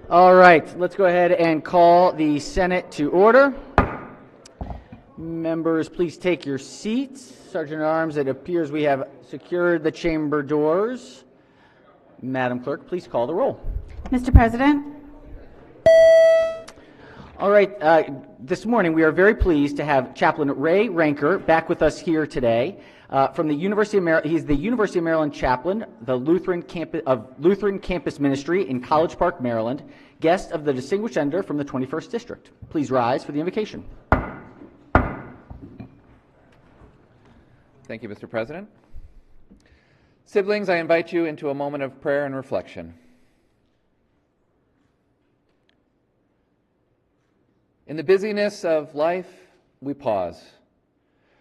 All right, let's go ahead and call the Senate to order. Members, please take your seats. Sergeant at Arms, it appears we have secured the chamber doors. Madam Clerk, please call the roll. Mr. President. All right, this morning we are very pleased to have Chaplain Ray Ranker back with us here today from the University of Maryland. He's the University of Maryland chaplain, the Lutheran Campus Ministry in College Park, Maryland, guest of the Distinguished Senator from the 21st District. Please rise for the invocation. Thank you, Mr. President. Siblings, I invite you into a moment of prayer and reflection. In the busyness of life, we pause.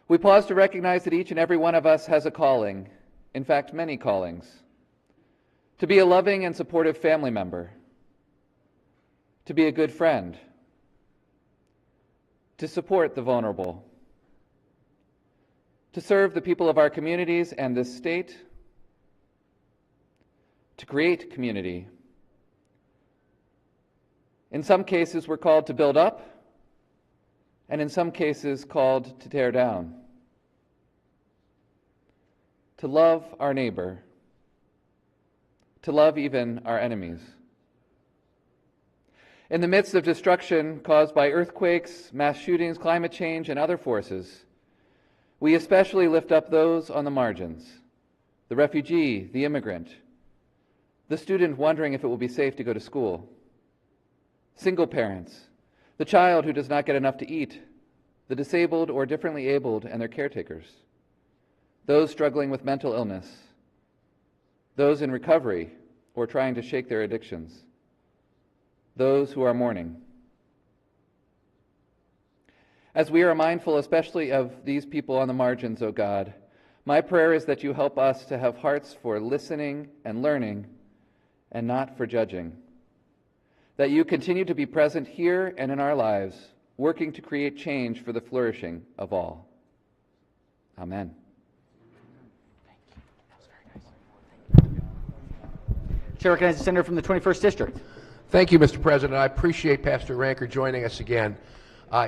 We pause to recognize that each and every one of us has a calling, in fact, many callings. To be a loving and supportive family member, to be a good friend, to support the vulnerable, to serve the people of our communities and this state, to create community. In some cases, we're called to build up, and in some cases called to tear down, to love our neighbor, to love even our enemies. In the midst of destruction caused by earthquakes, mass shootings, climate change, and other forces, we especially lift up those on the margins, the refugee, the immigrant, the student wondering if it will be safe to go to school, single parents, the child who does not get enough to eat, the disabled or differently abled and their caretakers, those struggling with mental illness, those in recovery or trying to shake their addictions, those who are mourning. As we are mindful especially of these people on the margins, O God, my prayer is that you help us to have hearts for listening and learning and not for judging. That you continue to be present here and in our lives, working to create change for the flourishing of all. Amen. Chair recognizes the Senator from the 21st District. Thank you, Mr. President. I appreciate Pastor Ranker joining us again.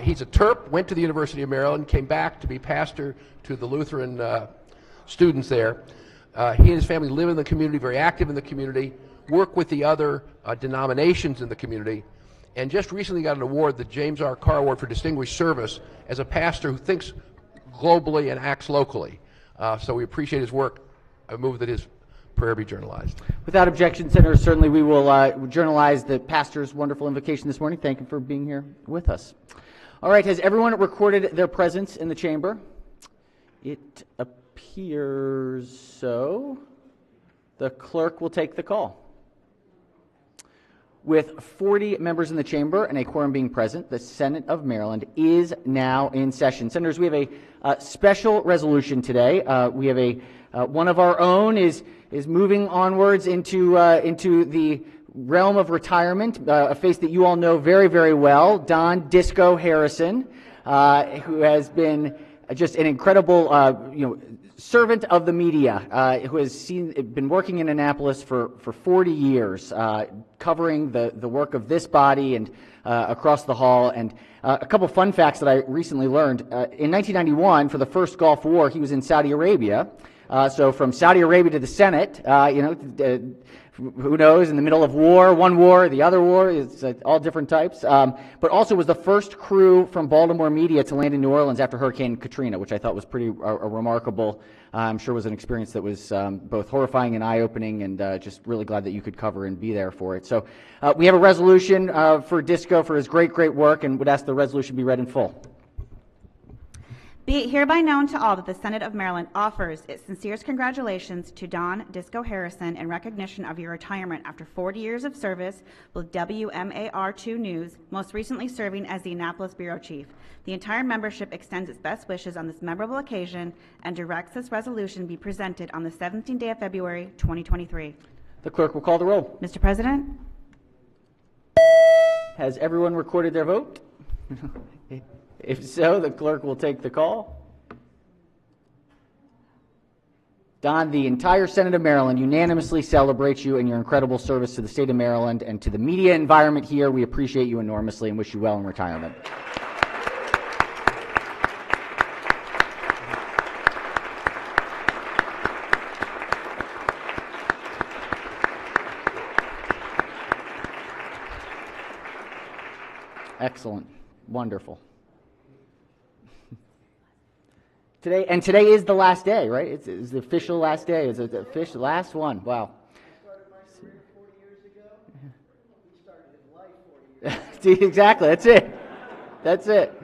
He's a Terp, went to the University of Maryland, came back to be pastor to the Lutheran students there. He and his family live in the community, very active in the community, work with the other denominations in the community, and just recently got an award, the James R. Carr Award for Distinguished Service, as a pastor who thinks globally and acts locally. So we appreciate his work. I move that his prayer be journalized. Without objection, Senator, certainly we will journalize the pastor's wonderful invocation this morning. Thank you for being here with us. All right, has everyone recorded their presence in the chamber? It appears so. The clerk will take the call. With 40 members in the chamber and a quorum being present, the Senate of Maryland is now in session. Senators, we have a special resolution today. We have a one of our own is moving onwards into the realm of retirement, a face that you all know very, very well, Don Disco Harrison, who has been just an incredible servant of the media, who has been working in Annapolis for 40 years, covering the work of this body and across the hall. And a couple fun facts that I recently learned. In 1991, for the first Gulf War, he was in Saudi Arabia. So from Saudi Arabia to the Senate, who knows, in the middle of war, one war, the other war, it's all different types. But also was the first crew from Baltimore media to land in New Orleans after Hurricane Katrina, which I thought was pretty remarkable. I'm sure was an experience that was both horrifying and eye-opening, and just really glad that you could cover and be there for it. So we have a resolution for Disco for his great, great work, and would ask the resolution be read in full. Be it hereby known to all that the Senate of Maryland offers its sincerest congratulations to Don Disco Harrison in recognition of your retirement after 40 years of service with WMAR2 News, most recently serving as the Annapolis Bureau Chief. The entire membership extends its best wishes on this memorable occasion and directs this resolution be presented on the 17th day of February, 2023. The clerk will call the roll. Mr. President? Has everyone recorded their vote? If so, the clerk will take the call. Don, the entire Senate of Maryland unanimously celebrates you and your incredible service to the state of Maryland and to the media environment here. We appreciate you enormously and wish you well in retirement. Excellent. Wonderful. Today is the last day, right? It's the official last day. It's the official last one. Wow. I started my career 40 years ago. He started his life 40 years ago. Exactly. That's it. That's it.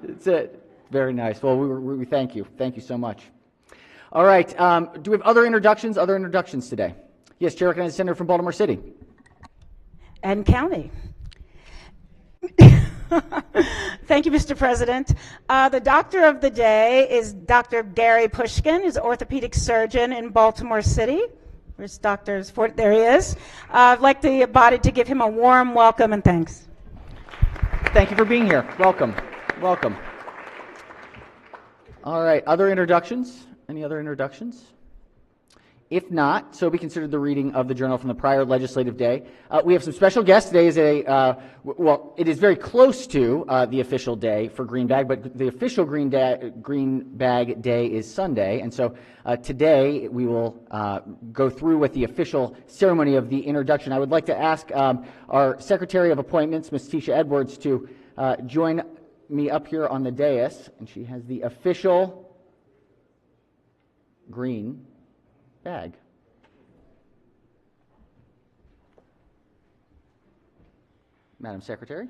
That's it. Very nice. Well, we thank you. Thank you so much. All right. Do we have other introductions? Other introductions today? Yes, Chair recognizes the Senator from Baltimore City. And County. Thank you, Mr. President. The doctor of the day is Dr. Gary Pushkin, who's an orthopedic surgeon in Baltimore City. Where's doctors? There he is. I'd like the body to give him a warm welcome and thanks. Thank you for being here. Welcome. Welcome. All right. Other introductions? Any other introductions? If not, so be considered the reading of the journal from the prior legislative day. We have some special guests. Today is well, it is very close to the official day for Green Bag, but the official Green Bag Day is Sunday. And so today we will go through with the official ceremony of the introduction. I would like to ask our Secretary of Appointments, Ms. Tisha Edwards, to join me up here on the dais. And she has the official Green Bag. Madam Secretary.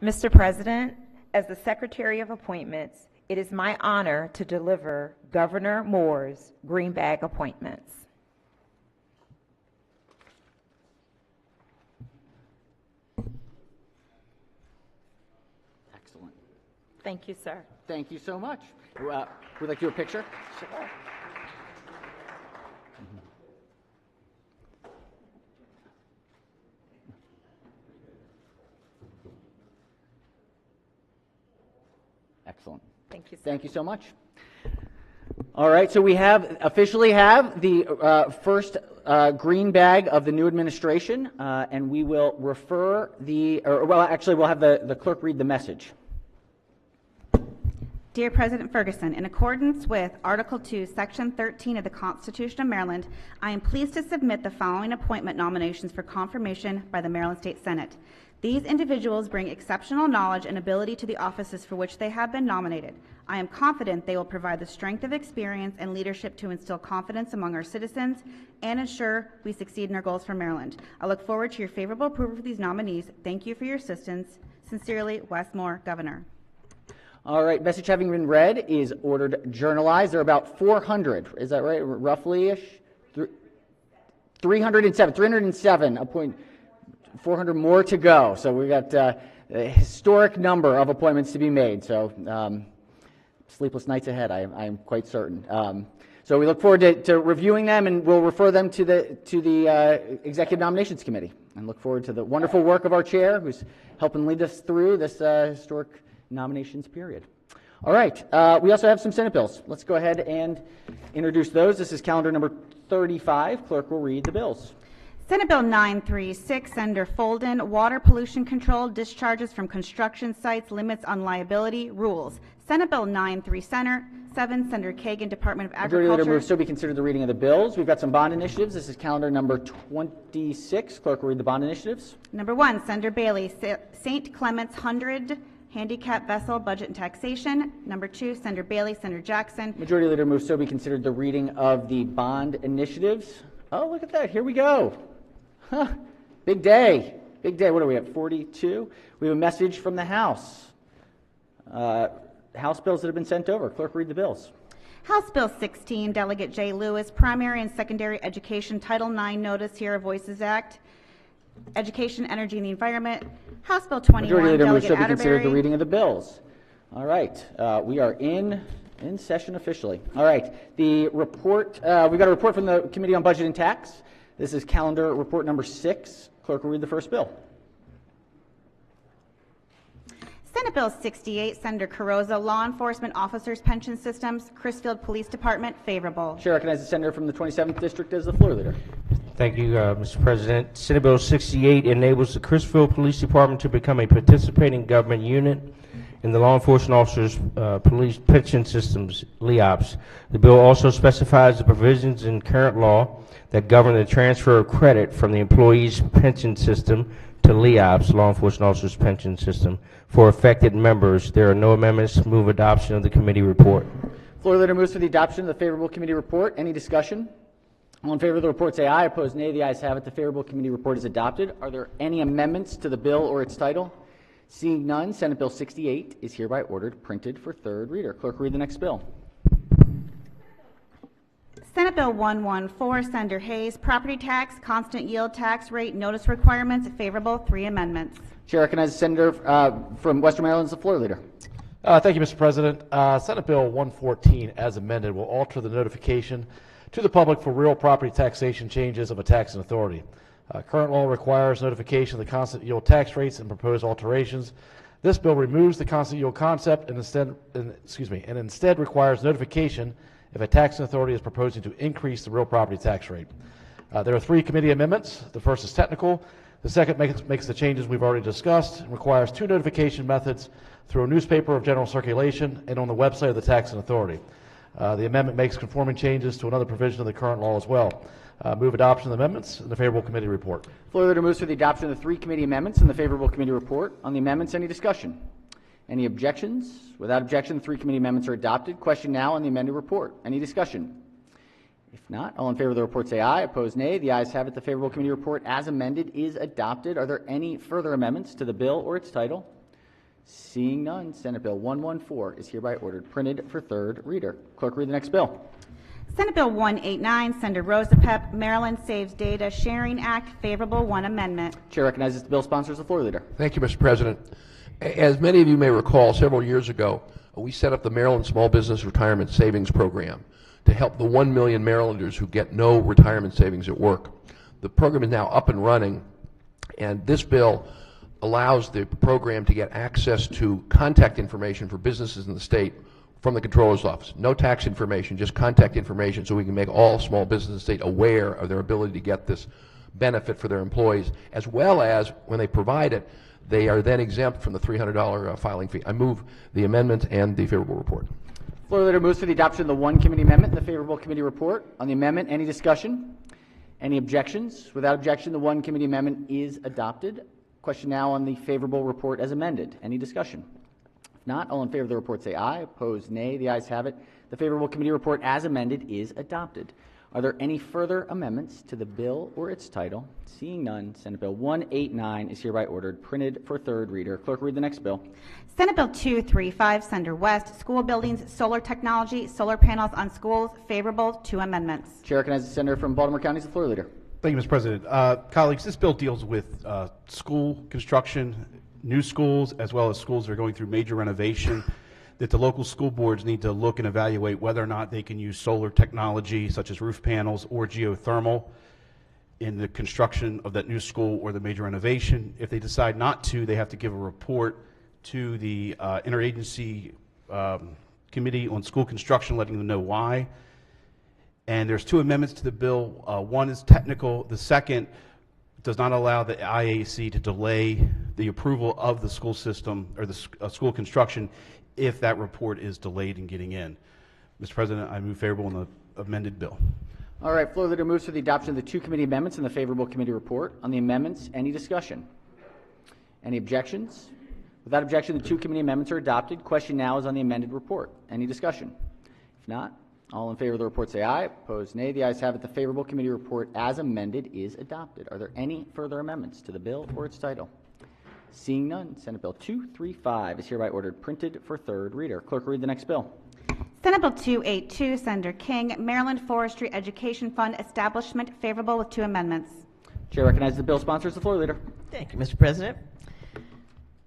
Mr. President, as the Secretary of Appointments, it is my honor to deliver Governor Moore's Green Bag appointments. Excellent. Thank you, sir. Thank you so much. Would you like to do a picture? Sure. Excellent. Thank you, sir. Thank you so much. All right, so we officially have the first green bag of the new administration, and we will refer we'll have the clerk read the message. Dear President Ferguson, in accordance with Article 2, Section 13 of the Constitution of Maryland, I am pleased to submit the following appointment nominations for confirmation by the Maryland State Senate. These individuals bring exceptional knowledge and ability to the offices for which they have been nominated. I am confident they will provide the strength of experience and leadership to instill confidence among our citizens and ensure we succeed in our goals for Maryland. I look forward to your favorable approval of these nominees. Thank you for your assistance. Sincerely, Wes Moore, Governor. All right, message having been read is ordered journalized. There are about 400, is that right, roughly-ish? 307, 400 more to go. So we've got a historic number of appointments to be made. So sleepless nights ahead, I'm quite certain. So we look forward to reviewing them, and we'll refer them to the Executive Nominations Committee, and look forward to the wonderful work of our chair, who's helping lead us through this historic nominations period. All right, we also have some Senate bills. Let's go ahead and introduce those. This is calendar number 35. Clerk will read the bills. Senate Bill 936, Senator Folden, Water Pollution Control, Discharges from Construction Sites, Limits on Liability, Rules. Senate Bill 937, Senator Kagan, Department of Majority Leader Agriculture. moves so be considered the reading of the bills. We've got some bond initiatives. This is calendar number 26. Clerk will read the bond initiatives. Number 1, Senator Bailey, St. Clements 100 Handicap Vessel Budget and Taxation. Number 2, Senator Bailey, Senator Jackson. Majority Leader moves so be considered the reading of the bond initiatives. Oh, look at that. Here we go. Huh. Big day. Big day. What are we at, 42? We have a message from the House. House bills that have been sent over. Clerk, read the bills. House Bill 16, Delegate Jay Lewis, Primary and Secondary Education, Title IX Notice Here Voices Act, Education, Energy, and the Environment. House Bill 21, Majority Leader moves Delegate so be considered the Atterbury. reading of the bills. All right. We are in session officially. All right. The report, we've got a report from the Committee on Budget and Tax. This is calendar report number 6. Clerk will read the first bill. Senate Senate Bill 68, Senator Carrozza, Law Enforcement Officers Pension Systems, Chrisfield Police Department, favorable. Chair recognizes the senator from the 27th District as the floor leader. Thank you, Mr. President. Senate Bill 68 enables the Chrisfield Police Department to become a participating government unit in the Law Enforcement Officers Police Pension Systems, LEOPS. The bill also specifies the provisions in current law that govern the transfer of credit from the employee's pension system to LEOPS, Law Enforcement Officers Pension System, for affected members. There are no amendments. Move adoption of the committee report. Floor leader moves for the adoption of the favorable committee report. Any discussion? All in favor of the report say aye. Opposed, nay. The ayes have it. The favorable committee report is adopted. Are there any amendments to the bill or its title? Seeing none, Senate Bill 68 is hereby ordered printed for third reader. Clerk, read the next bill. Senate Bill 114, Senator Hayes, Property Tax, Constant Yield Tax Rate Notice Requirements, favorable, 3 amendments. Chair recognizes the senator from Western Maryland as the floor leader. Thank you, Mr. President. Senate Bill 114, as amended, will alter the notification to the public for real property taxation changes of a taxing authority. Current law requires notification of the constant yield tax rates and proposed alterations. This bill removes the constant yield concept and instead requires notification if a taxing authority is proposing to increase the real property tax rate. There are 3 committee amendments. The first is technical. The second makes the changes we've already discussed and requires 2 notification methods through a newspaper of general circulation and on the website of the taxing authority. The amendment makes conforming changes to another provision of the current law as well. Move adoption of the amendments and the favorable committee report. Floor leader moves for the adoption of the 3 committee amendments and the favorable committee report. On the amendments, any discussion? Any objections? Without objection, the 3 committee amendments are adopted. Question now on the amended report. Any discussion? If not, all in favor of the report say aye. Opposed, nay. The ayes have it. The favorable committee report as amended is adopted. Are there any further amendments to the bill or its title? Seeing none, Senate Bill 114 is hereby ordered printed for third reader. Clerk, read the next bill. Senate Bill 189, Senator Rosapep, Maryland Saves Data Sharing Act, favorable, 1 amendment. Chair recognizes the bill sponsors the floor leader. Thank you, Mr. President. As many of you may recall, several years ago, we set up the Maryland Small Business Retirement Savings Program to help the 1 million Marylanders who get no retirement savings at work. The program is now up and running, and this bill allows the program to get access to contact information for businesses in the state from the Comptroller's Office. No tax information, just contact information, so we can make all small businesses in the state aware of their ability to get this benefit for their employees, as well as when they provide it, they are then exempt from the $300 filing fee. I move the amendment and the favorable report. Floor leader moves for the adoption of the 1 committee amendment and the favorable committee report. On the amendment, any discussion? Any objections? Without objection, the 1 committee amendment is adopted. Question now on the favorable report as amended. Any discussion? If not, all in favor of the report say aye. Opposed, nay. The ayes have it. The favorable committee report as amended is adopted. Are there any further amendments to the bill or its title? Seeing none, Senate Bill 189 is hereby ordered printed for third reader. Clerk, read the next bill. Senate Bill 235, Senator West, School Buildings, Solar Technology, Solar Panels on Schools, favorable, 2 amendments. Chair recognizes the senator from Baltimore County as the floor leader. Thank you, Mr. President. Colleagues, this bill deals with school construction, new schools, as well as schools that are going through major renovation, that the local school boards need to look and evaluate whether or not they can use solar technology, such as roof panels or geothermal, in the construction of that new school or the major renovation. If they decide not to, they have to give a report to the interagency committee on school construction, letting them know why. And there's 2 amendments to the bill. One is technical. The second does not allow the IAC to delay the approval of the school system or the school construction if that report is delayed in getting in. Mr. President, I move favorable on the amended bill. All right, floor leader moves for the adoption of the 2 committee amendments and the favorable committee report. On the amendments, any discussion? Any objections? Without objection, the 2 committee amendments are adopted. Question now is on the amended report. Any discussion? If not, all in favor of the report say aye. Opposed, nay. The ayes have it. The favorable committee report as amended is adopted. Are there any further amendments to the bill or its title? Seeing none, Senate Bill 235 is hereby ordered printed for third reader. Clerk, read the next bill. Senate Bill 282, Senator King, Maryland Forestry Education Fund Establishment, favorable with 2 amendments. Chair recognizes the bill sponsors the floor leader. Thank you, Mr. President.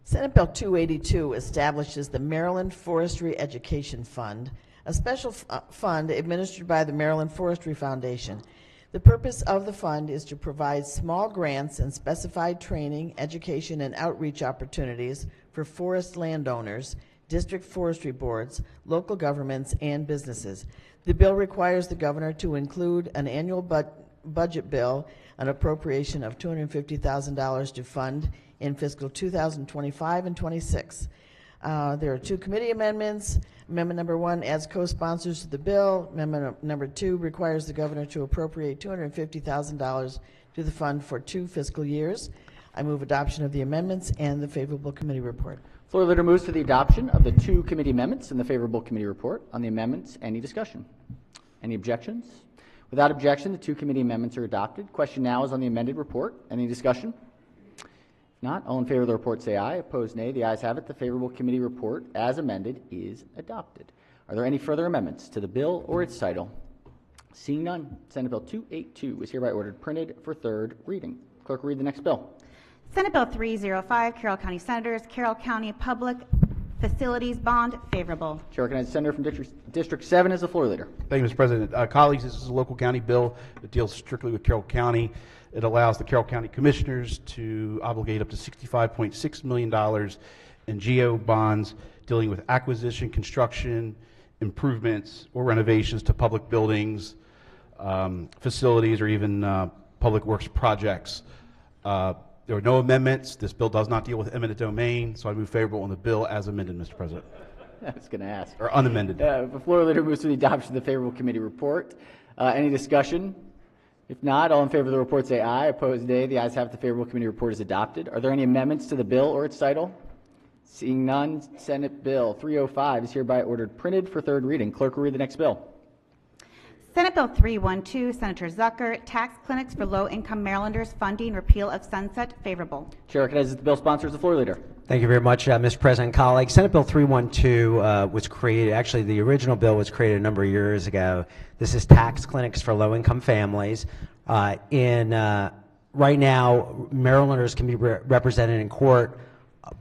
Senate Bill 282 establishes the Maryland Forestry Education Fund, a special fund administered by the Maryland Forestry Foundation. The purpose of the fund is to provide small grants and specified training, education, and outreach opportunities for forest landowners, district forestry boards, local governments, and businesses. The bill requires the governor to include an annual budget bill, an appropriation of $250,000 to fund in fiscal 2025 and 26. There are two committee amendments. Amendment number 1 adds co-sponsors to the bill. Amendment number 2 requires the governor to appropriate $250,000 to the fund for 2 fiscal years. I move adoption of the amendments and the favorable committee report. Floor leader moves for the adoption of the 2 committee amendments and the favorable committee report. On the amendments, any discussion? Any objections? Without objection, the 2 committee amendments are adopted. Question now is on the amended report. Any discussion? If not, all in favor of the report say aye. Opposed, nay. The ayes have it. The favorable committee report, as amended, is adopted. Are there any further amendments to the bill or its title? Seeing none, Senate Bill 282 is hereby ordered printed for 3rd reading. Clerk will read the next bill. Senate Bill 305, Carroll County Senators, Carroll County Public Facilities Bond, favorable. Chair recognizes the senator from District 7 as the floor leader. Thank you, Mr. President. Colleagues, this is a local county bill that deals strictly with Carroll County. It allows the Carroll County Commissioners to obligate up to $65.6 million in GO bonds dealing with acquisition, construction, improvements, or renovations to public buildings, facilities, or even public works projects. There are no amendments. This bill does not deal with eminent domain, so I move favorable on the bill as amended, Mr. President. I was going to ask. Or unamended. The floor leader moves to the adoption of the favorable committee report. Any discussion? If not, all in favor of the report say aye. Opposed, nay. The ayes have it. The favorable committee report is adopted. Are there any amendments to the bill or its title? Seeing none, Senate Bill 305 is hereby ordered printed for 3rd reading. Clerk will read the next bill. Senate Bill 312, Senator Zucker, Tax Clinics for Low-Income Marylanders Funding Repeal of Sunset, favorable. Chair recognizes the bill sponsor as the floor leader. Thank you very much, Mr. President, colleagues. Senate Bill 312 was created, actually the original bill was created a number of years ago. This is tax clinics for low-income families. Right now, Marylanders can be represented in court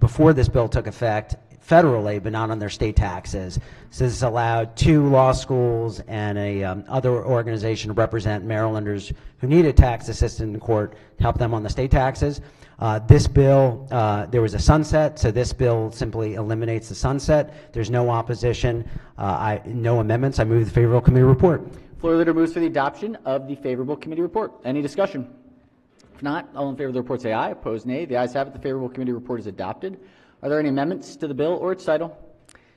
before this bill took effect federally, but not on their state taxes. So this allowed 2 law schools and a other organization to represent Marylanders who needed tax assistance in court to help them on the state taxes. This bill, there was a sunset, so this bill simply eliminates the sunset. There's no opposition, no amendments. I move the favorable committee report. Floor leader moves for the adoption of the favorable committee report. Any discussion? If not, all in favor of the report say aye. Opposed, nay. The ayes have it. The favorable committee report is adopted. Are there any amendments to the bill or its title?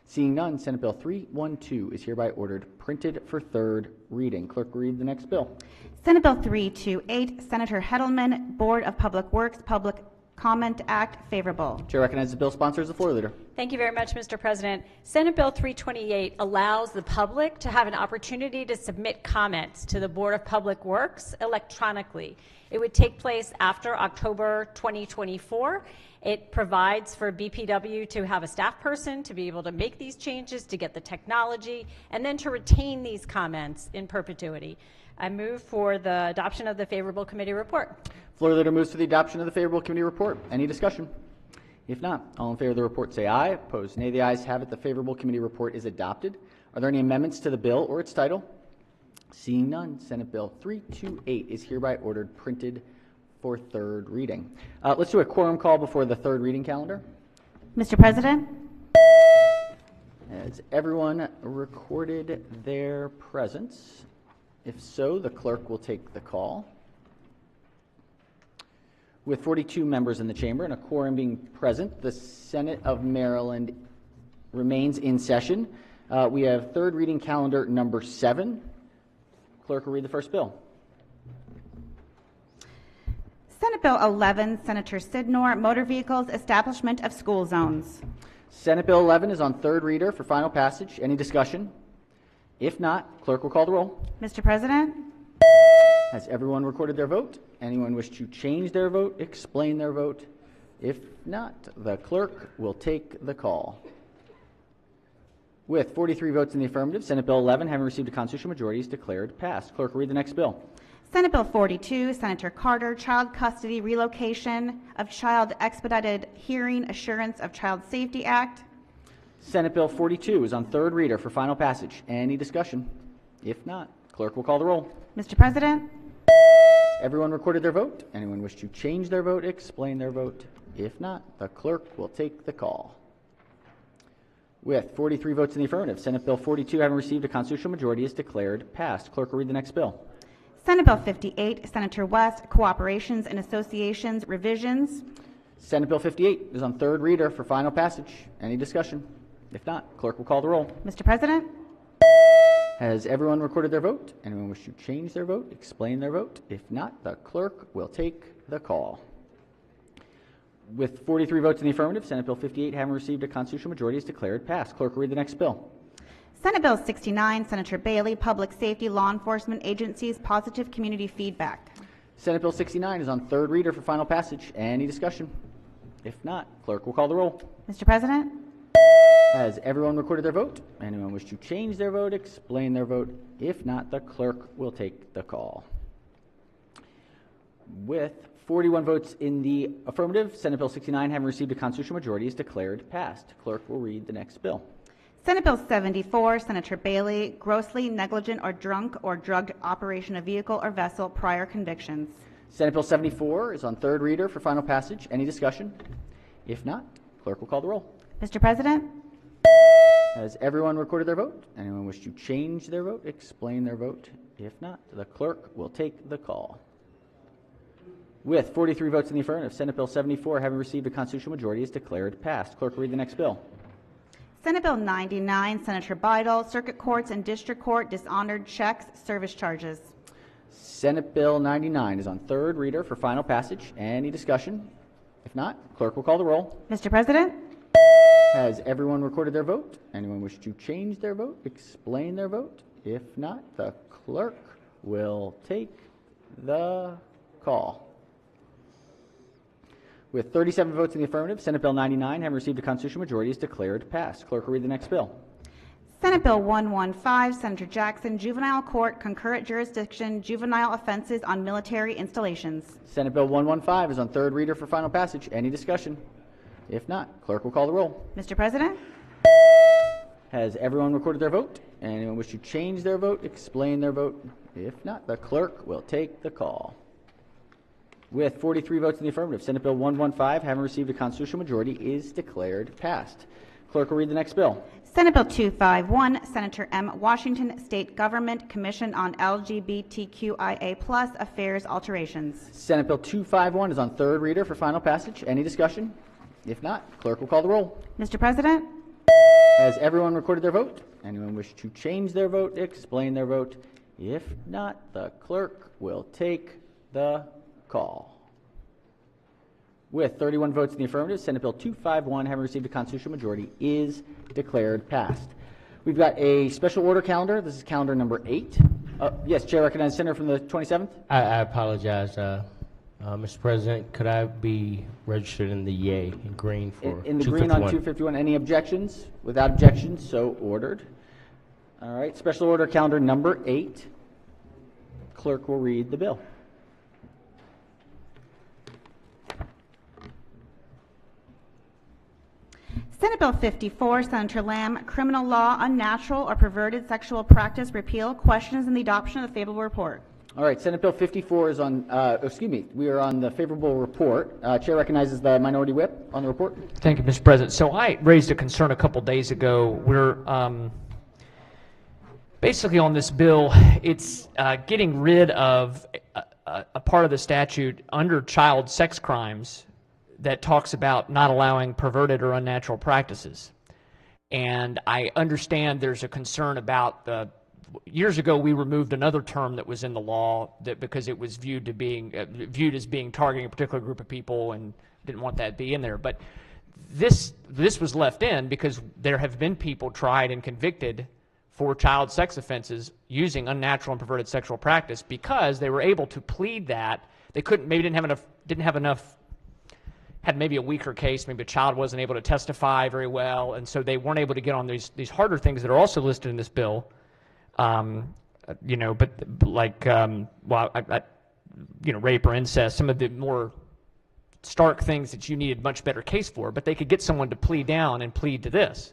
Seeing none, Senate Bill 312 is hereby ordered printed for 3rd reading. Clerk will read the next bill. Senate Bill 328, Senator Heddleman, Board of Public Works, Public Comment Act, favorable. Chair recognizes the bill sponsor as the floor leader. Thank you very much, Mr. President. Senate Bill 328 allows the public to have an opportunity to submit comments to the Board of Public Works electronically. It would take place after October 2024. It provides for BPW to have a staff person to be able to make these changes, to get the technology, and then to retain these comments in perpetuity. I move for the adoption of the favorable committee report. Floor leader moves to the adoption of the favorable committee report. Any discussion? If not, all in favor of the report say aye. Opposed, nay. The ayes have it. The favorable committee report is adopted. Are there any amendments to the bill or its title? Seeing none, Senate Bill 328 is hereby ordered printed for 3rd reading. Let's do a quorum call before the 3rd reading calendar. Mr. President? Has everyone recorded their presence? If so, the clerk will take the call. With 42 members in the chamber and a quorum being present, the Senate of Maryland remains in session. We have 3rd reading calendar number 7. Clerk will read the first bill. Senate Bill 11, Senator Sidnor, Motor Vehicles, Establishment of School Zones. Senate Bill 11 is on 3rd reader for final passage. Any discussion? If not, clerk will call the roll. Mr. President? Has everyone recorded their vote? Anyone wish to change their vote, explain their vote? If not, the clerk will take the call. With 43 votes in the affirmative, Senate Bill 11, having received a constitutional majority, is declared passed. Clerk will read the next bill. Senate Bill 42, Senator Carter, Child Custody Relocation of Child Expedited Hearing Assurance of Child Safety Act. Senate Bill 42 is on 3rd reader for final passage. Any discussion? If not, clerk will call the roll. Mr. President? everyone recorded their vote? Anyone wish to change their vote, explain their vote? If not, the clerk will take the call. With 43 votes in the affirmative, Senate Bill 42, having received a constitutional majority, is declared passed. Clerk will read the next bill. Senate Bill 58, Senator West, Cooperations and Associations Revisions. Senate Bill 58 is on third reader for final passage. Any discussion? If not, clerk will call the roll. Mr. President, Has everyone recorded their vote? Anyone wish to change their vote, explain their vote? If not, the clerk will take the call. With 43 votes in the affirmative, Senate Bill 58, having received a constitutional majority, is declared passed. Clerk will read the next bill. Senate Bill 69, Senator Bailey, Public Safety Law Enforcement Agencies Positive Community Feedback. Senate Bill 69 is on third reader for final passage. Any discussion? If not, clerk will call the roll. Mr. President, Has everyone recorded their vote? Anyone wish to change their vote, explain their vote? If not, the clerk will take the call. With 41 votes in the affirmative, Senate Bill 69, having received a constitutional majority, is declared passed. Clerk will read the next bill. Senate Bill 74, Senator Bailey, grossly negligent or drunk or drugged operation of vehicle or vessel, prior convictions. Senate Bill 74 is on third reader for final passage. Any discussion? If not, clerk will call the roll. Mr. President, Has everyone recorded their vote? Anyone wish to change their vote, explain their vote? If not, the clerk will take the call. With 43 votes in the affirmative, Senate Bill 74, having received a constitutional majority, is declared passed. Clerk will read the next bill. Senate Bill 99, Senator Beidle, Circuit Courts and District Court dishonored checks, service charges. Senate Bill 99 is on third reader for final passage. Any discussion? If not, clerk will call the roll. Mr. President, Has everyone recorded their vote? Anyone wish to change their vote, explain their vote? If not, the clerk will take the call. With 37 votes in the affirmative, Senate Bill 99, having received a constitutional majority, is declared passed. Clerk will read the next bill. Senate Bill 115, Senator Jackson, Juvenile Court, Concurrent Jurisdiction, Juvenile Offenses on Military Installations. Senate Bill 115 is on third reader for final passage. Any discussion? If not, clerk will call the roll. Mr. President, Has everyone recorded their vote? Anyone wish to change their vote, explain their vote? If not, the clerk will take the call. With 43 votes in the affirmative, Senate Bill 115, having received a constitutional majority, is declared passed. Clerk will read the next bill. Senate Bill 251, Senator M. Washington, State Government Commission on LGBTQIA+ Affairs Alterations. Senate Bill 251 is on third reader for final passage. Any discussion? If not, clerk will call the roll. Mr. President, Has everyone recorded their vote? Anyone wish to change their vote, explain their vote? If not, the clerk will take the call. With 31 votes in the affirmative, Senate Bill 251, having received a constitutional majority, is declared passed. We've got a special order calendar. This is calendar number 8. Yes, Chair recognizes Senator from the 27th. I apologize, Mr. President. Could I be registered in the yay, in green for In the green on 251. Any objections? Without objections, so ordered. All right, special order calendar number 8. Clerk will read the bill. Senate Bill 54, Senator Lamb, Criminal Law, Unnatural or Perverted Sexual Practice Repeal. Questions and the adoption of the favorable report. All right, Senate Bill 54 is on, we are on the favorable report. Chair recognizes the minority whip on the report. Thank you, Mr. President. So I raised a concern a couple days ago. We're basically on this bill, it's getting rid of a part of the statute under child sex crimes that talks about not allowing perverted or unnatural practices. And I understand there's a concern about years ago we removed another term that was in the law that because it was viewed as being targeting a particular group of people and didn't want that to be in there. But this was left in because there have been people tried and convicted for child sex offenses using unnatural and perverted sexual practice because they were able to plead that. They couldn't, maybe didn't have enough, had maybe a weaker case, maybe a child wasn't able to testify very well, and so they weren't able to get on these harder things that are also listed in this bill. But like, rape or incest, some of the more stark things that you needed much better case for, but they could get someone to plead down and plead to this.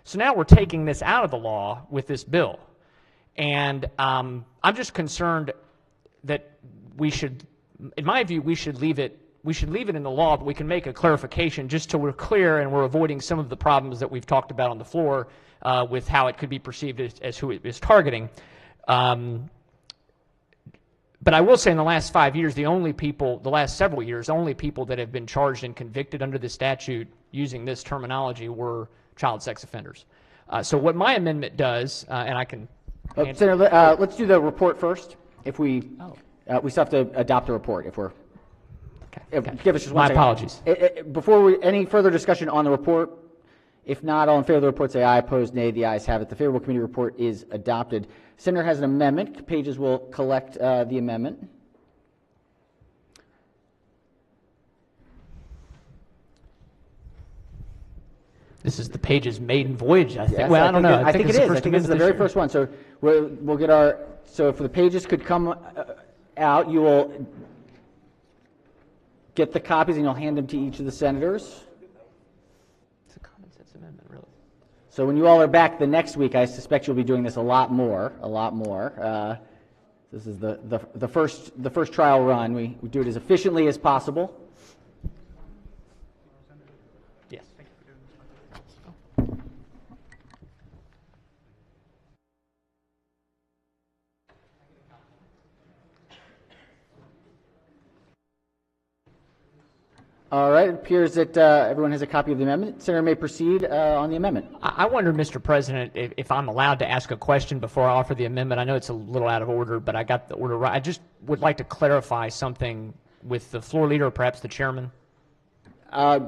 So now we're taking this out of the law with this bill. And I'm just concerned that we should, in my view, we should leave it in the law, but we can make a clarification just so we're clear and we're avoiding some of the problems that we've talked about on the floor with how it could be perceived as who it is targeting. But I will say in the last 5 years, the last several years, only people that have been charged and convicted under the statute using this terminology were child sex offenders. So what my amendment does, and I can... Senator, let's do the report first. If we still have to adopt a report if we're... Okay. Give us just one My second. apologies. Before any further discussion on the report, if not, all in favor of the report say aye. Opposed, nay. The ayes have it. The favorable committee report is adopted. Senator has an amendment. Pages will collect the amendment. This is the Page's maiden voyage, I think. Yes, well, I don't know. I think it it's is. the I first think this is the amendment very this year. first one. So we'll get our. So if the pages could come out, you will get the copies and you'll hand them to each of the senators. It's a common sense amendment, really. So when you all are back the next week, I suspect you'll be doing this a lot more. This is the first trial run. We do it as efficiently as possible. Yes. All right. It appears that everyone has a copy of the amendment. Senator may proceed on the amendment. I wonder, Mr. President, if I'm allowed to ask a question before I offer the amendment. I know it's a little out of order, but I got the order right. I just would like to clarify something with the floor leader or perhaps the chairman. I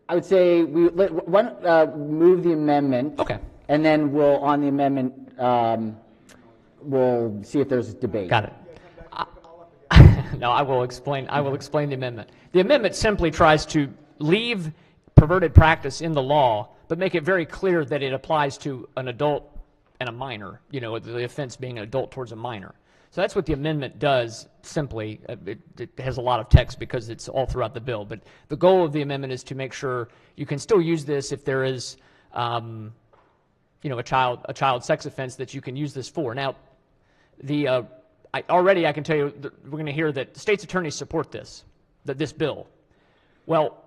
would say why don't move the amendment. Okay. And then we'll, on the amendment, we'll see if there's debate. Got it. No, I will explain the amendment. The amendment simply tries to leave perverted practice in the law, but make it very clear that it applies to an adult and a minor, the offense being an adult towards a minor. So that's what the amendment does simply. It has a lot of text because it's all throughout the bill. But the goal of the amendment is to make sure you can still use this if there is, a child sex offense that you can use this for. Now, I can tell you that we're going to hear that the state's attorneys support this bill. Well,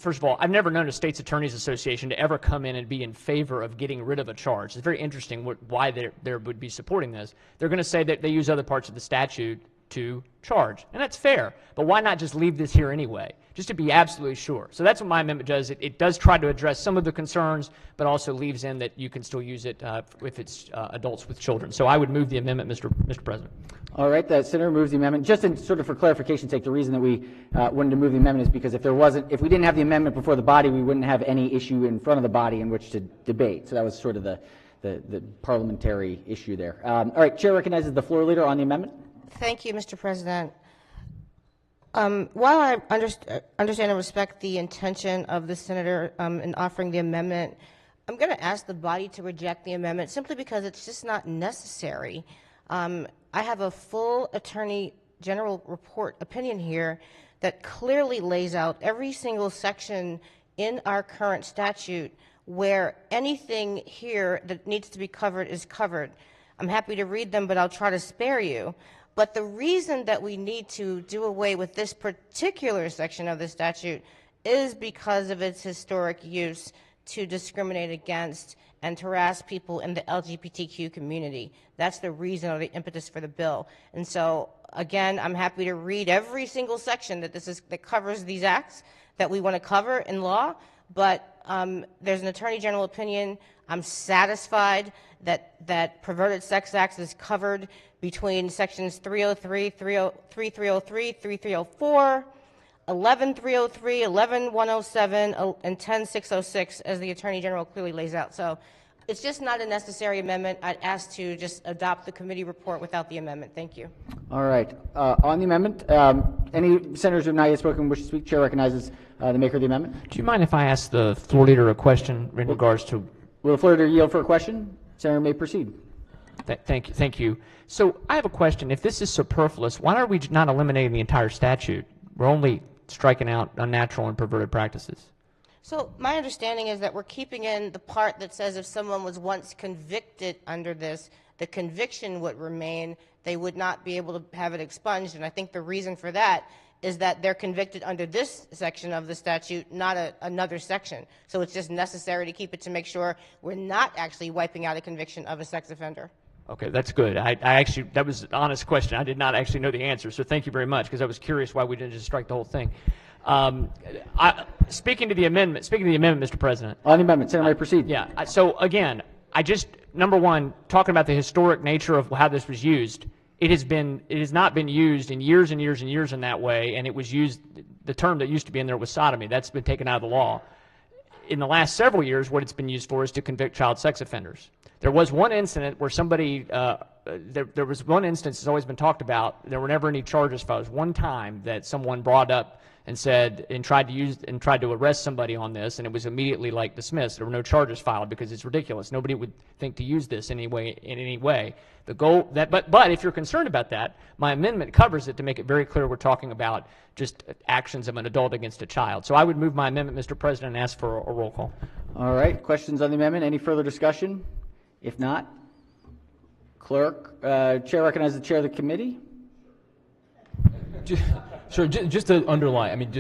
first of all, I've never known a state's attorneys association to ever come in and be in favor of getting rid of a charge. It's very interesting why they would be supporting this. They're going to say that they use other parts of the statute to charge, and that's fair. But why not just leave this here anyway, just to be absolutely sure? So that's what my amendment does. It does try to address some of the concerns, but also leaves in that you can still use it if it's adults with children. So I would move the amendment, Mr. President. All right, the senator moves the amendment. Just in sort of for clarification's sake, the reason that we wanted to move the amendment is because if we didn't have the amendment before the body, we wouldn't have any issue in front of the body in which to debate. So that was sort of the parliamentary issue there. All right, chair recognizes the floor leader on the amendment. Thank you, Mr. President. While I understand and respect the intention of the senator in offering the amendment, I'm going to ask the body to reject the amendment simply because it's just not necessary. I have a full Attorney General report opinion here that clearly lays out every single section in our current statute where anything here that needs to be covered is covered. I'm happy to read them, but I'll try to spare you. But the reason that we need to do away with this particular section of the statute is because of its historic use to discriminate against and to harass people in the LGBTQ community. That's the reason or the impetus for the bill. And so, again, I'm happy to read every single section that covers these acts that we want to cover in law, but there's an Attorney General opinion. I'm satisfied that perverted sex acts is covered between sections 303, 3303, 3304, 11303, 11107, and 10606, as the Attorney General clearly lays out. So it's just not a necessary amendment. I'd ask to just adopt the committee report without the amendment. Thank you. All right. On the amendment, any senators who have not yet spoken wish to speak? Chair recognizes the maker of the amendment. Do you mind if I ask the floor leader a question in regards to... Will the floor leader yield for a question? Senator may proceed. Thank you. So I have a question. If this is superfluous, why are we not eliminating the entire statute? We're only striking out unnatural and perverted practices. So my understanding is that we're keeping in the part that says if someone was once convicted under this, the conviction would remain they would not be able to have it expunged. And I think the reason for that is that they're convicted under this section of the statute, not another section. So it's just necessary to keep it to make sure we're not actually wiping out a conviction of a sex offender. Okay, that's good. I actually, that was an honest question. I did not actually know the answer, so thank you very much, because I was curious why we didn't just strike the whole thing. Speaking to the amendment, Mr. President. On the amendment, Senator, may proceed. Yeah. So again, number one, talking about the historic nature of how this was used, it has not been used in years and years and years in that way, and it was used, the term that used to be in there was sodomy. That's been taken out of the law. In the last several years, what it's been used for is to convict child sex offenders. There was one incident where somebody, there was one instance that's always been talked about. There were never any charges filed. There was one time that someone brought up and said, and tried to arrest somebody on this, and it was immediately dismissed. There were no charges filed because it's ridiculous. Nobody would think to use this in any way. The goal that, but if you're concerned about that, my amendment covers it to make it very clear we're talking about just actions of an adult against a child. So I would move my amendment, Mr. President, and ask for a roll call. All right. Questions on the amendment? Any further discussion? If not, Clerk, Chair recognizes the Chair of the Committee. Sure. Just to underline, I mean,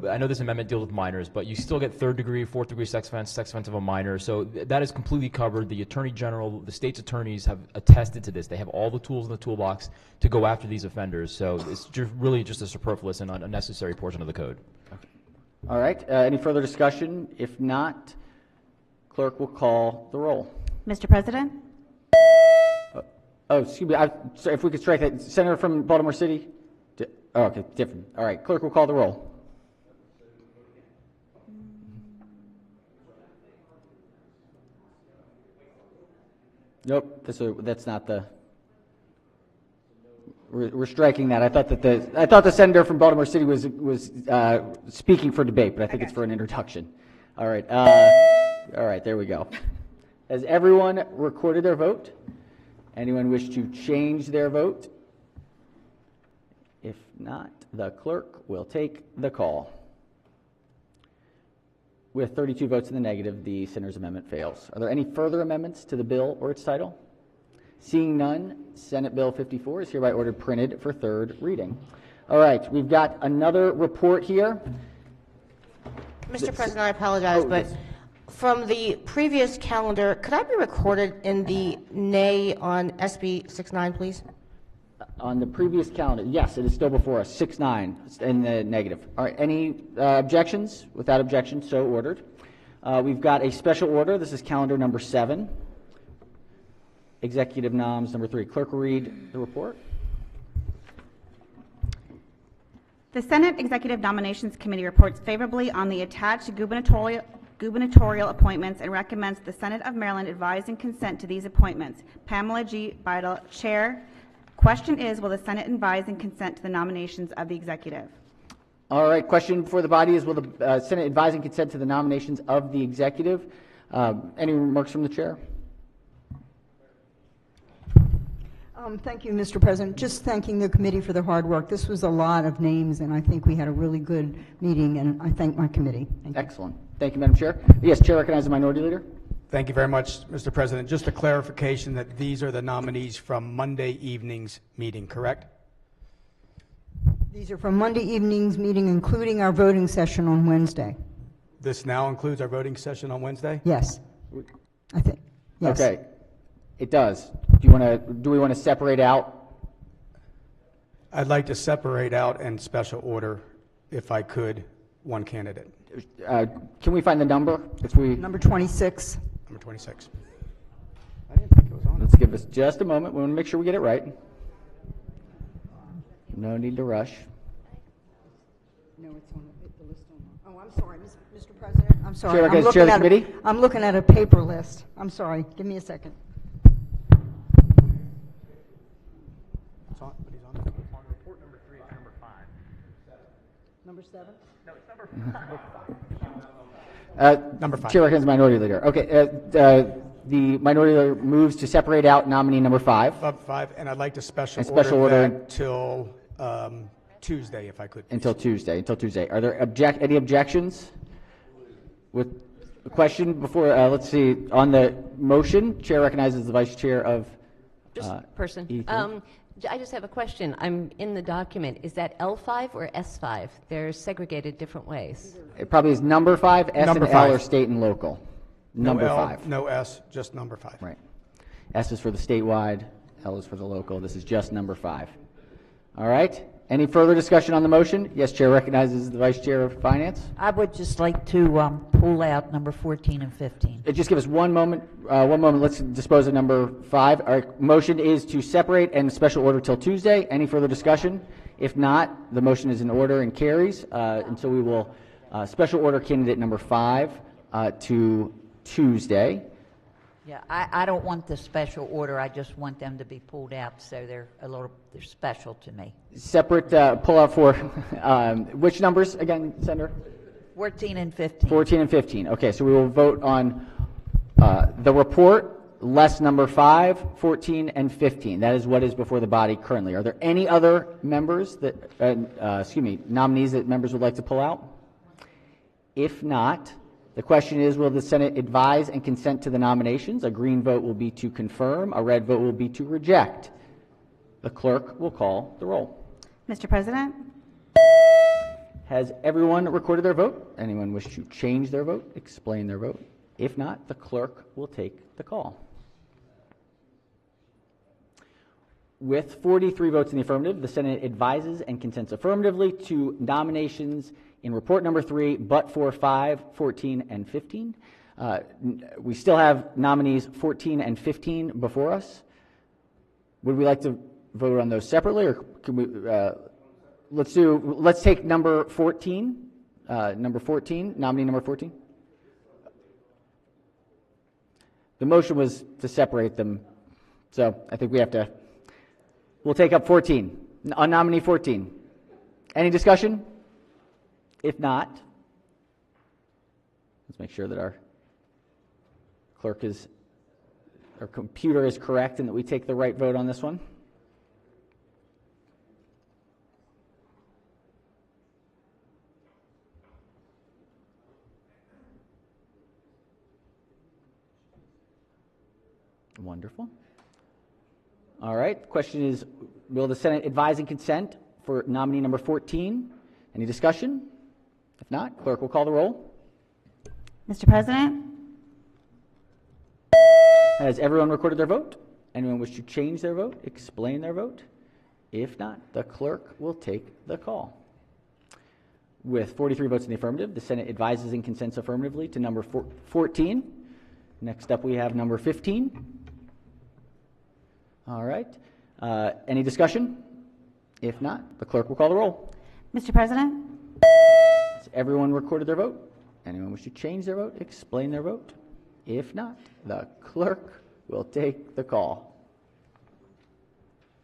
I know this amendment deals with minors, but you still get third degree, fourth degree sex offense of a minor. So that is completely covered. The Attorney General, the state's attorneys have attested to this. They have all the tools in the toolbox to go after these offenders. So it's really just a superfluous and unnecessary portion of the code. Okay. All right. Any further discussion? If not, Clerk will call the roll. Mr. President? Excuse me. Sorry, if we could strike that. Senator from Baltimore City? Oh, okay, different. All right, Clerk will call the roll. Nope, that's not the. We're striking that. I thought the senator from Baltimore City was speaking for debate, but I think it's for an introduction. All right. All right. There we go. Has everyone recorded their vote? Anyone wish to change their vote? If not, the clerk will take the call. With 32 votes in the negative, the senator's amendment fails. Are there any further amendments to the bill or its title? Seeing none, Senate Bill 54 is hereby ordered printed for third reading. All right, we've got another report here. Mr. President, I apologize, but from the previous calendar, could I be recorded in the nay on SB 69, please? On the previous calendar, yes, it is still before us, 6-9 in the negative. All right, any objections? Without objection, so ordered. We've got a special order. This is calendar number 7. Executive noms number 3. Clerk will read the report. The Senate Executive Nominations Committee reports favorably on the attached gubernatorial appointments and recommends the Senate of Maryland advise and consent to these appointments. Pamela G. Beidle, Chair. Question is, will the Senate advise and consent to the nominations of the executive? All right, question before the body is, will the Senate advise and consent to the nominations of the executive? Any remarks from the chair? Thank you, Mr. President. Just thanking the committee for their hard work. This was a lot of names, and I think we had a really good meeting, and I thank my committee. Excellent. Thank you, Madam Chair. Yes, Chair recognizes the Minority Leader. Thank you very much, Mr. President. Just a clarification that these are the nominees from Monday evening's meeting, correct? These are from Monday evening's meeting, including our voting session on Wednesday. This now includes our voting session on Wednesday? Yes. I think. Yes. Okay. It does. Do we want to separate out? I'd like to separate out in special order, if I could, one candidate. Can we find the number? Number 26. Number 26. I didn't think it was on. Let's give us just a moment. We want to make sure we get it right. No need to rush. No, it's on the list. Oh, I'm sorry, Mr. President. I'm sorry. Chair of the committee. I'm looking at a paper list. I'm sorry. Give me a second. On report number 3, it's number 5. Number 7? No, it's number 5. Number 5. Chair recognizes the Minority Leader. Okay. The Minority Leader moves to separate out nominee number 5. 5, and I'd like to special order that till Tuesday, if I could. Please. Until Tuesday. Are there any objections? With a question before, let's see, on the motion, Chair recognizes the Vice Chair of person. E3. I just have a question. I'm in the document. Is that L5 or S5? They're segregated different ways. It probably is number 5. S Number and L are 5. state and local. Number no L, 5. No S, just number 5. Right. S is for the statewide, L is for the local. This is just number 5. All right. Any further discussion on the motion? Yes, Chair recognizes the Vice Chair of Finance. I would just like to pull out number 14 and 15. Just give us one moment. Let's dispose of number 5. Our motion is to separate and special order till Tuesday. Any further discussion? If not, the motion is in order and carries. And so we will special order candidate number 5 to Tuesday. Yeah, I don't want the special order. I just want them to be pulled out, so they're special to me. Separate pull out for which numbers again, Senator? 14 and 15. 14 and 15. Okay, so we will vote on the report less number 5, 14, and 15. That is what is before the body currently. Are there any other members that, nominees that members would like to pull out? If not, the question is, will the Senate advise and consent to the nominations? A green vote will be to confirm. A red vote will be to reject. The clerk will call the roll. Mr. President? Has everyone recorded their vote? Anyone wish to change their vote, explain their vote? If not, the clerk will take the call. With 43 votes in the affirmative, the Senate advises and consents affirmatively to nominations in report number 3, but for 5, 14, and 15. We still have nominees 14 and 15 before us. Would we like to vote on those separately, or can we? Let's take number 14. Number 14, nominee number 14. The motion was to separate them, so I think we have to. We'll take up 14. On nominee 14. Any discussion? If not, let's make sure that our computer is correct and that we take the right vote on this one. Wonderful. All right. The question is, will the Senate advise and consent for nominee number 14? Any discussion? If not, clerk will call the roll. Mr. President? Has everyone recorded their vote? Anyone wish to change their vote, explain their vote? If not, the clerk will take the call. With 43 votes in the affirmative, the Senate advises and consents affirmatively to number 14. Next up, we have number 15. All right. Any discussion? If not, the clerk will call the roll. Mr. President? Has everyone recorded their vote? Anyone wish to change their vote, explain their vote? If not, the clerk will take the call.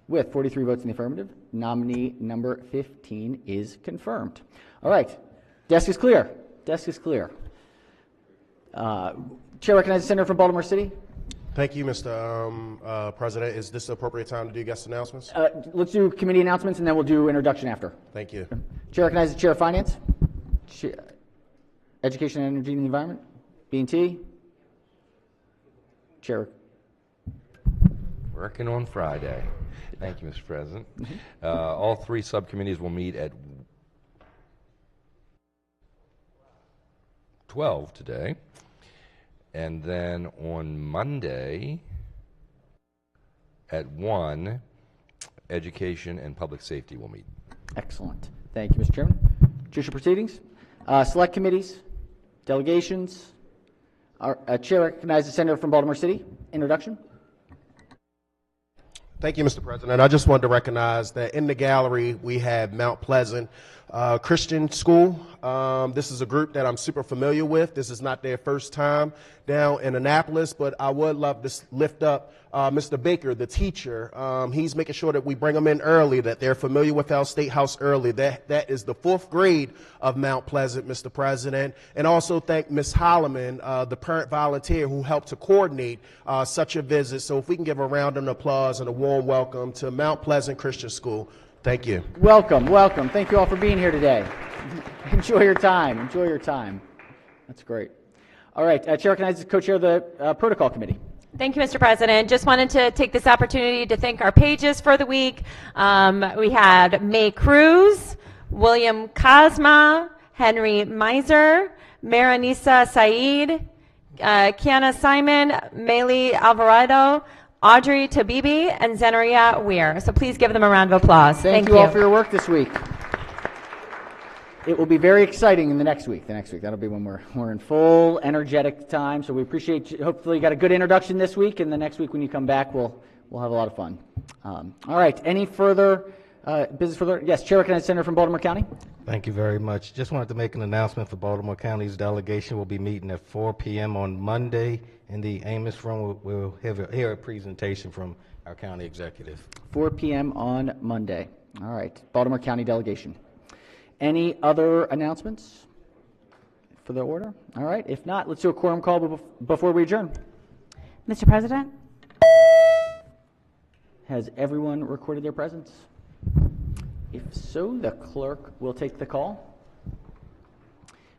With 43 votes in the affirmative, nominee number 15 is confirmed. All right. Desk is clear. Desk is clear. Chair recognizes the Senator from Baltimore City. Thank you, Mr. President. Is this the appropriate time to do guest announcements? Let's do committee announcements, and then we'll do introduction after. Thank you. Chair recognizes the Chair of Finance. Education, Energy, and the Environment. B&T. Chair. Working on Friday. Thank you, Mr. President. All three subcommittees will meet at 12 today. And then on Monday at 1, Education and Public Safety will meet. Excellent. Thank you, Mr. Chairman. Judicial proceedings. Select committees. Delegations. Our Chair recognizes the Senator from Baltimore City. Introduction. Thank you, Mr. President. I just wanted to recognize that in the gallery we have Mount Pleasant Christian School. This is a group that I'm super familiar with. This is not their first time down in Annapolis, but I would love to lift up Mr. Baker, the teacher. He's making sure that we bring them in early, that they're familiar with our State House early. That is the 4th grade of Mount Pleasant, Mr. President. And also thank Ms. Holloman, the parent volunteer who helped to coordinate such a visit. So if we can give a round of applause and a warm welcome to Mount Pleasant Christian School. Thank you. Welcome, welcome. Thank you all for being here today. Enjoy your time. Enjoy your time. That's great. All right. Chair recognizes co-chair of the Protocol Committee. Thank you, Mr. President. Just wanted to take this opportunity to thank our pages for the week. We had May Cruz, William Kazma, Henry Miser, Maranisa Saeed, Kiana Simon, Maylee Alvarado, Audrey Tabibi, and Zenaria Weir. So please give them a round of applause. Thank you all for your work this week. It will be very exciting in the next week. That'll be when we're in full energetic time. So we appreciate you. Hopefully you got a good introduction this week, and the next week when you come back, we'll have a lot of fun. All right. Any further business further? Yes, Chair recognizes Senator from Baltimore County. Thank you very much. Just wanted to make an announcement for Baltimore County's delegation. Will be meeting at 4 p.m. on Monday in the Amos Room. We'll hear a presentation from our county executive. 4 p.m. on Monday. All right. Baltimore County delegation. Any other announcements for the order? All right. If not, let's do a quorum call before we adjourn. Mr. President? Has everyone recorded their presence? If so, the clerk will take the call.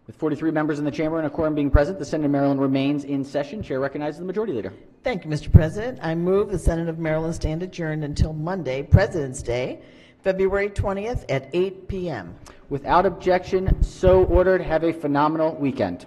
With 43 members in the chamber and a quorum being present, the Senate of Maryland remains in session. Chair recognizes the Majority Leader. Thank you, Mr. President. I move the Senate of Maryland stand adjourned until Monday, President's Day, February 20th at 8 p.m. Without objection, so ordered. Have a phenomenal weekend.